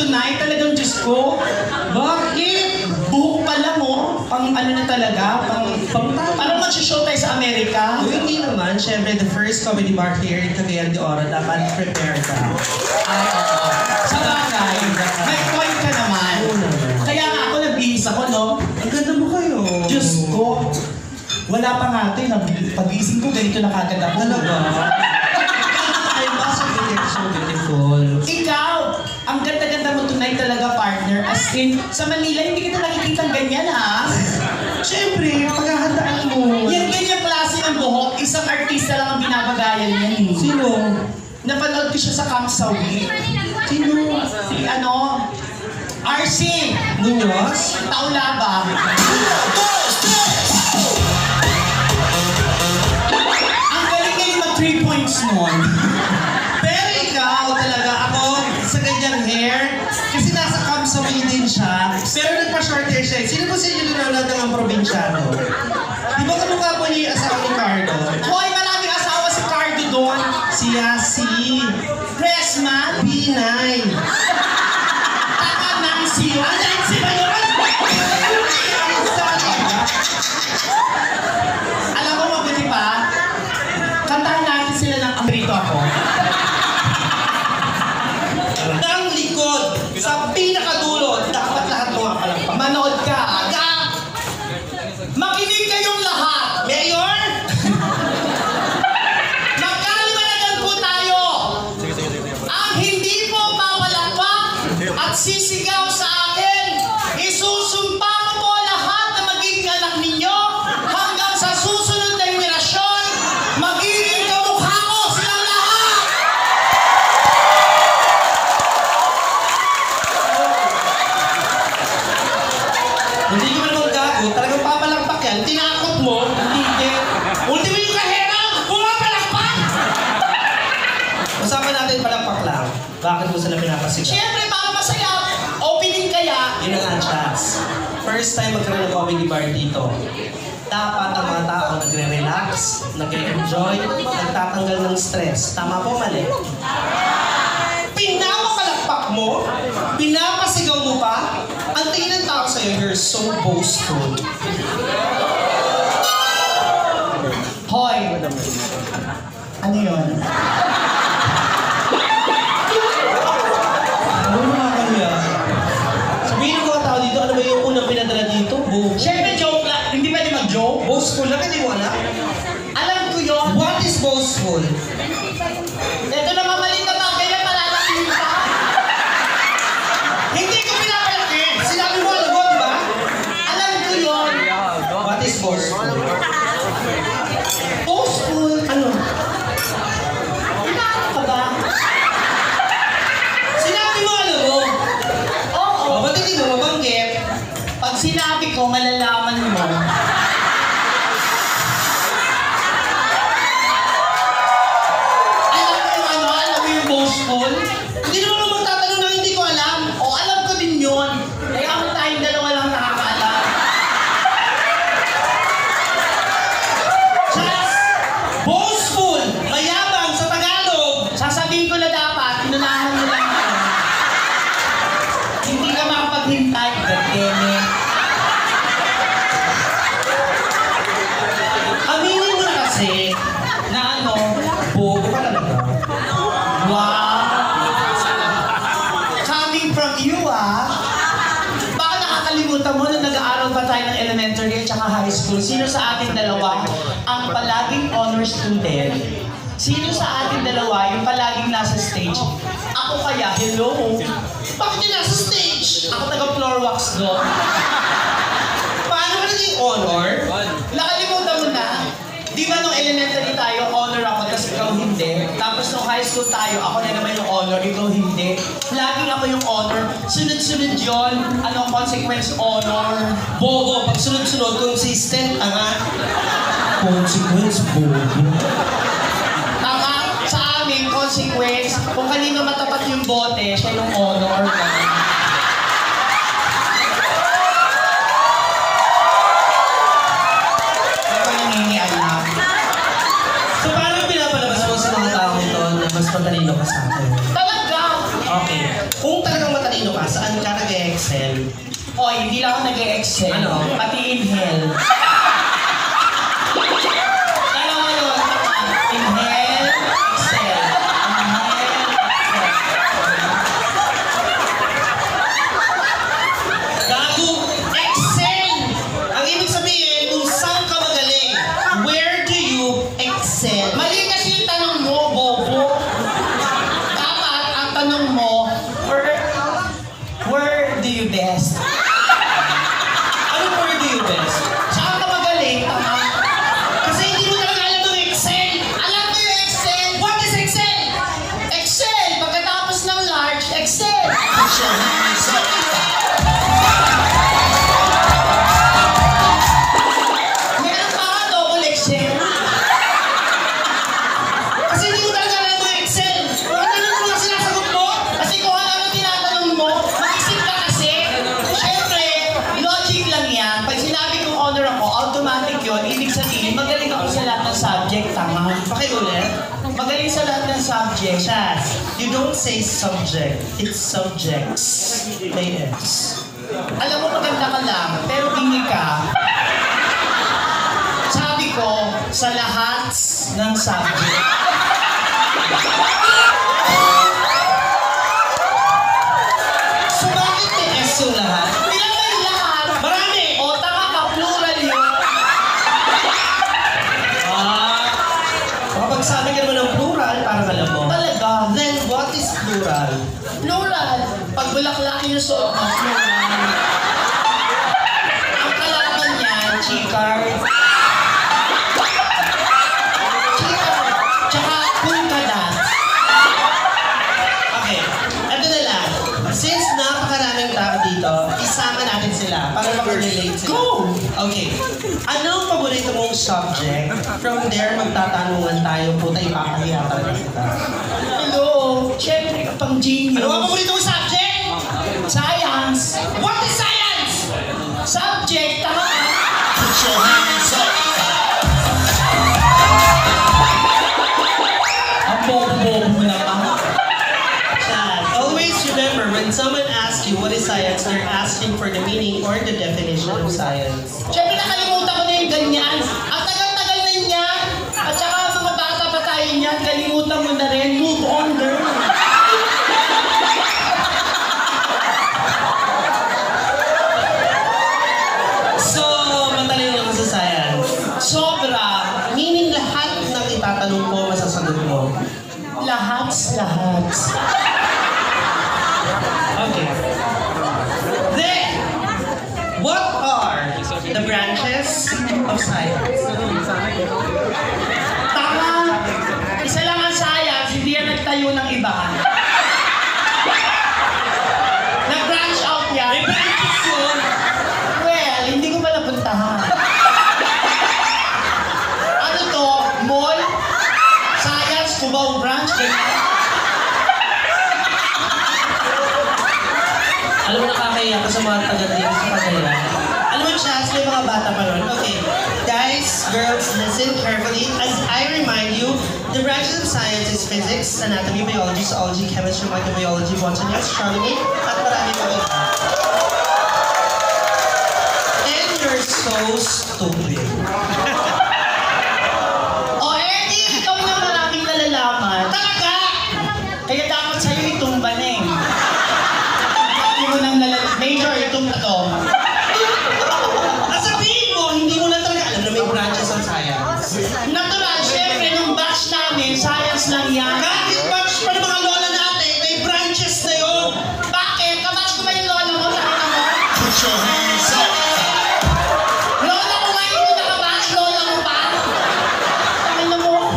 tonight, talagang Diyos ko. Bakit? Buhok pa lang oh. Pang ano na talaga, parang mag-show tayo sa Amerika. Hindi naman. Siyempre, the first comedy bar here in Cagayan de Oro, dapat prepare ka. Ay, oo. Sa bagay, may point ka naman. Kaya nga ako nagbihis ako, no? Ang ganda mo kayo. Diyos ko. Wala pa nga ito, pag-gising ko, ganito na kagad ako. Talaga? I'm also so beautiful. Ikaw, ang ganda-ganda mo tonight talaga, partner. As in, sa Manila, hindi kita nakikita ganyan, ha? Siyempre, paghahandaan mo. Yan ganyan klase ng buhok, isang artista lang ang binabagayan yan, eh. Sino? Napanood ko siya sa Camp Sawi. Sino? Si ano? RC! Muñoz? Taulaba. Ang galing-galing mag 3 points nun. Pero ikaw talaga, ako sa ganyang hair, kasi nasa Kamsawi din siya, pero nagpa-short hair siya. Sino po sa inyo nanonood ng ang probinsyano? Di ba kamukha po niya yung asawa ni Cardo? Hoy, maraming asawa si Cardo doon. Siya si Pressman. B9. Tama Nancy yun. Nancy ba yun? Alam mo, mabuti pa, kantahan natin sila ng Amrito ako. Ang likod, sa pinakadulo, dapat lahat mga palakpak. Manood ka. Aga! Makinig kayong lahat. Mayor! Magkaliwanagan po tayo. Ang hindi po papalakpak at sisigaw sa akin, isusumpa ko po lahat na magiging anak ninyo hanggang sa susunod na henerasyon, magiging kamukha ko silang lahat. Hindi ko naman gago, talagang papalakpak yan. Tinakot mo, hindi. Ultimo yung kahera, pumapalakpak! Usapan natin palakpak lang. Bakit mo sila pinapasigaw? Siyempre, para masaya, opening kaya. Yun ang chance. First time magkaroon ng comedy bar dito. Dapat ang mga tao nagre-relax, nag-enjoy, nagtatanggal ng stress. Tama po, mali? Pinapapalakpak mo? Pinapasigaw mo pa? Ang tingin ng tao sa'yo, you're so boastful. Hoy! Ano yun? Ano nakakaya? Sabihin ng mga tao dito, ano ba yung unang pinadala dito? Siyempre, joke lang. Hindi pwede mag-joke. Boastful lang, hindi mo alam? Alam ko yun. What is boastful? Ito naman mali na bagay na malalaking pa. Hindi ko pinapalaki! Sinabi mo alam mo, di ba? Alam ko yun. What is boastful? Boastful. Ano? Inaano ka ba? Sinabi mo alam mo? Oo. O, ba't hindi mo mabanggit? Pag sinabi ko, malalaman mo. Alam mo yung ano? Alam mo yung boastful? Hindi naman ako magtatanong na hindi ko alam. O, alam ko din yun. Kaya ako tayong dalawa lang nakakaalam. Just boastful! Mayabang sa Tagalog! Sasabihin ko na dapat, inunahan mo lang ako. Hindi ka makapaghintay. Gademe. Aminin mo na kasi Na ano? bobo ka talaga. Wow! Coming from you, ah! Baka nakakalimutan mo na nag-aaral pa tayo ng elementary at saka high school. Sino sa ating dalawa ang palaging honor student? Sino sa ating dalawa yung palaging nasa stage? Ako kaya, hello? Bakit yung nasa stage? Ako taga-floor wax doon. Paano ka naging honor? Nakalimutan mo na? Di ba nung elementary tayo, honor ako, tapos ikaw hindi? Tapos nung high school tayo, ako na naman yung honor, ikaw hindi. Laging ako yung honor. Sunod-sunod yun. Anong consequence honor? Bobo. Pag sunod-sunod, consistent, consequence, bobo. Tama, sa amin, consequence, kung kanino matapat yung bote, siya yung honor. Ako nangingialam. So, paano pinapalabas mo sa mga tao ito na mas matalino ka sa akin? Talaga! Okay. Kung talagang matalino ka, Excel? Oy, hindi lang ako nag-e-excel. Ano? Pati in hell. Dalawa yun. Inhale, exhale. Inhale, exhale. Gago! Excel! Ang ibig sabihin, kung saan ka magaling, where do you excel? Mali kasi yung tanong mo, bobo. Dapat ang tanong mo, where do you best? Ano where do you best? Saan ka magaling? Tama. Kasi hindi mo talaga alam ng Excel! Alam mo yung Excel? What is Excel? Excel! Pagkatapos ng large, Excel! Meron pa ka double Excel? Kasi hindi mo talaga alam ng Excel! Ano mo lang sinasagot mo? Kasi kung ano ang tinatanong mo, mag-isip ka kasi. Siyempre, logic lang yan. Pag sinabi kong honor ako, automatic yun. Ibig sabihin, magaling ako sa lahat ng subject. Tama. Pakiulit. Magaling sa lahat ng subject. Chaz, you don't say subject. It's subjects. May S. Alam mo, maganda ka lang, pero bingi ka. Sabi ko, sa lahat ng subject. So bakit may S yung lahat? Bilang may lahat. Marami! O, tama ka, plural yun. Kapag sabi ka naman ng plural, parang alam mo. Talaga. Then what is plural? Plural. Pag bulaklaki yung suot mo, plural. Ang kalaban niyan, chikar. Chikar. Tsaka punta dance. Okay, eto na lang. Since napakaraming tao dito, isama natin sila para mag-relate sila. Go! Okay. Anong paborito mong subject? From there, magtatanungan tayo. Puta, ipapahiya talaga kita. Hello. Siyempre, pang genius. Ano ang paborito mong subject? Science. What is science? Subject, tama ka. Put your hands up. Ang bobo-bobo mo naman. Chad, always remember, when someone asks you what is science, they're asking for the meaning or the definition of science. Siyempre, nakalimutan ko na yung ganyan. Ang tagal-tagal na niyan. At saka mga bata pa tayo niyan, kalimutan mo na rin. Move on, girl. So, matalino ka sa science. Sobra. Meaning lahat ng itatanong mo, masasagot mo. Lahat. Okay. Then, what are the branches of science? Tama. Isa lang ang science, hindi yan nagtayo ng iba. Nag-branch out yan. May branches yun. Well, hindi ko pa napuntahan. Ano to? Mall? Science? Cubao branch? Ganyan. Alam mo, nakakaya ka sa mga taga-dito sa Pagaya. Alam mo, Chaz, may mga bata pa ron. Okay, guys, girls, listen carefully. As I remind you, the branches of science is physics, anatomy, biology, zoology, chemistry, microbiology, botany, astronomy, at marami pa iba. And you're so stupid. O Eddie, ikaw na maraming nalalaman. Talaga! Kaya dapat sa'yo itong baneng. Hindi mo nang major itong to. Sabihin mo, hindi mo na talaga alam na may branches of science. Natural, syempre, nung batch namin, science lang yan. Kahit batch pa ng mga lola natin, may branches na yun. Bakit? Kabatch ko ba yung lola mo? Nakita mo? Put your hands up. Lola ko nga hindi nakabatch, lola mo pa? Ano mo?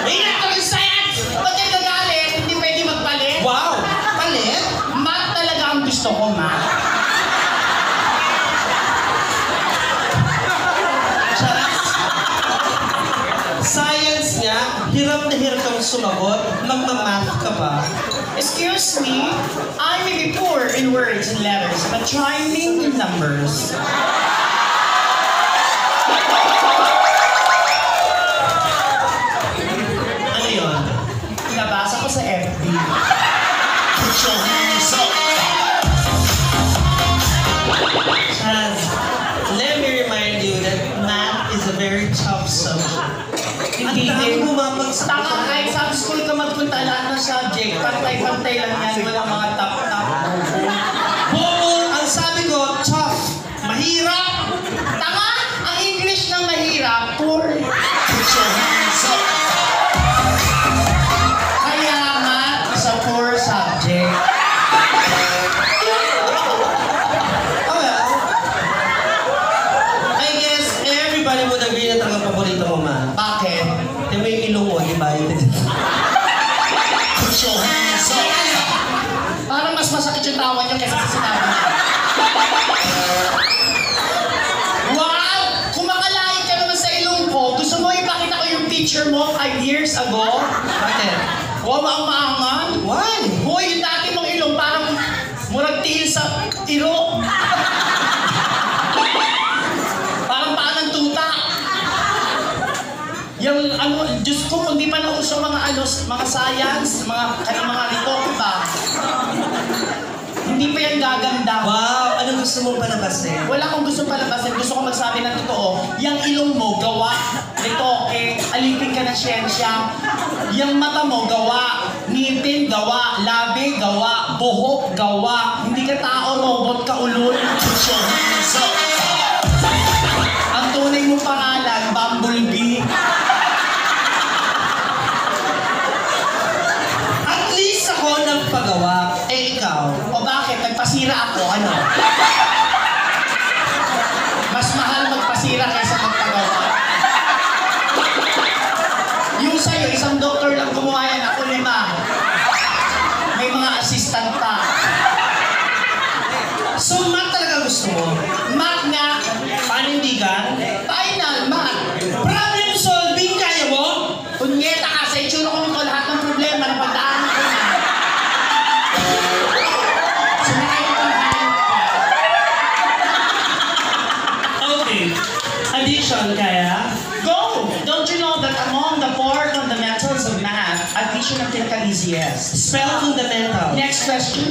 May natural science! Ba't yung gagalit? Hindi pwede magpalit? Wow! Palit? Math talaga ang gusto ko, math. Chaz, science nga, hirap na hirap kang sumagot, magmamath ka pa. Excuse me, I may be poor in words and letters, but try me in numbers. Ano yun? Nabasa ko sa FB. Put your hands up. very tough subject. Ang Hindi dami din. mo mapagsabi. Tama, kahit sa school ka magpunta, lahat ng subject, pantay-pantay lang yan, walang mga top-top. Bobo, ang sabi ko, tough. Mahirap. Tama, ang English ng mahirap, poor. Kaya nga, sa poor subject. Oh well. I guess everybody would agree na talagang paborito mo, ma. Bakit? Di ba yung ilong mo, di ba? Parang mas masakit yung tawa niyo kaysa sa sinabi niyo. Wow! Kung makalain ka naman sa ilong ko, gusto mo ipakita ko yung picture mo 5 years ago? Bakit? Wow, maang-maangan? Why? Hoy, yung dati mong ilong parang murag tiil sa iro. Parang paa ng tuta. Yung ano, Diyos ko, kung di pa nauso mga ano, mga science, mga report pa. Hindi pa yan gaganda. Wow, anong gusto mong palabasin? Wala akong gusto palabasin. Gusto ko magsabi ng totoo. Yung ilong mo, gawa. Ito, alipin ka ng siyensya. Yung mata mo, gawa. Ngipin, gawa. Labi, gawa. Buhok, gawa. Hindi ka tao, robot ka, ulol. Ang tunay mong pangalan, Bumblebee. At least ako nagpagawa. Eh, ikaw? O bakit? Nagpasira ako, ano? Mas mahal magpasira kaysa magpagawa. Yung sa'yo, isang doktor lang gumawa yan, ako 5. May mga assistant pa. So, math talaga gusto mo? Math nga, Panindigan? final math. Problem solving, kaya mo? Kunyeta ka, sa itsura ko nito lahat ng problema na pagdaanan ko na. Sumakay ko ng hayop ka. Okay. Addition, kaya? Go! Don't you know that among the 4 fundamentals of math, addition ang pinaka-easiest? Spell fundamental. Next question.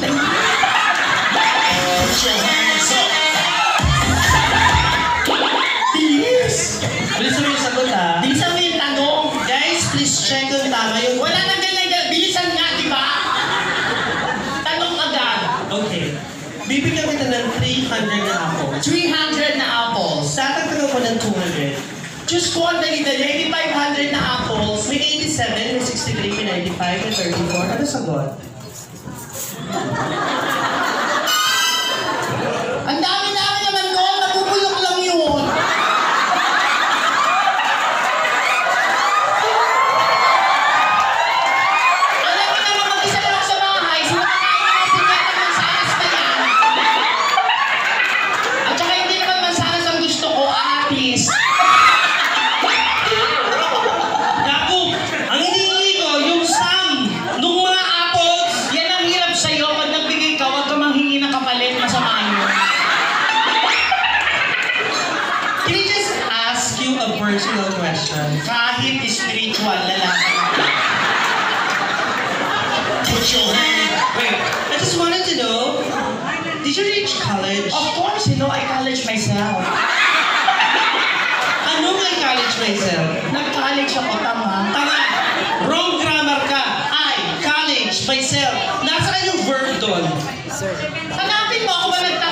Bilis! Bilisan mo yung sagot, ha? Bilisan mo yung tanong. Guys, please check kung tama yung... Wala nang ganyan. Bilisan nga, di ba? Tanong agad. Okay. Bibigyan kita ng 300 na apples. 300 na apples. Tatagtagan ko ng 200. Diyos ko, ang dali-dali. 500 na apples. May 87, may 63, may 95, may 34. Ano sagot? Ang dami-dami naman ko. Nabubulok lang yun. Alam mo naman, mag-isa lang ako sa bahay. Sino ka kaya ng pinyata mansanas na yan? At saka hindi naman mansanas ang gusto ko, atis. Gago! Ang hinihingi ko, yung sum nung mga apples! Yan ang hirap sa'yo. Pag nagbigay ka, huwag ka manghingi ng kapalit. Masama yun. Can I just ask you a personal question? Kahit spiritual, lalaki. Wait, I just wanted to know, did you reach college? Of course, you know, I college myself. Ano may college myself? Nag-college ako, tama. Tama! Wrong grammar ka! I, college, myself. Nasaan yung verb doon? Hanapin mo ako ba nagtatapos?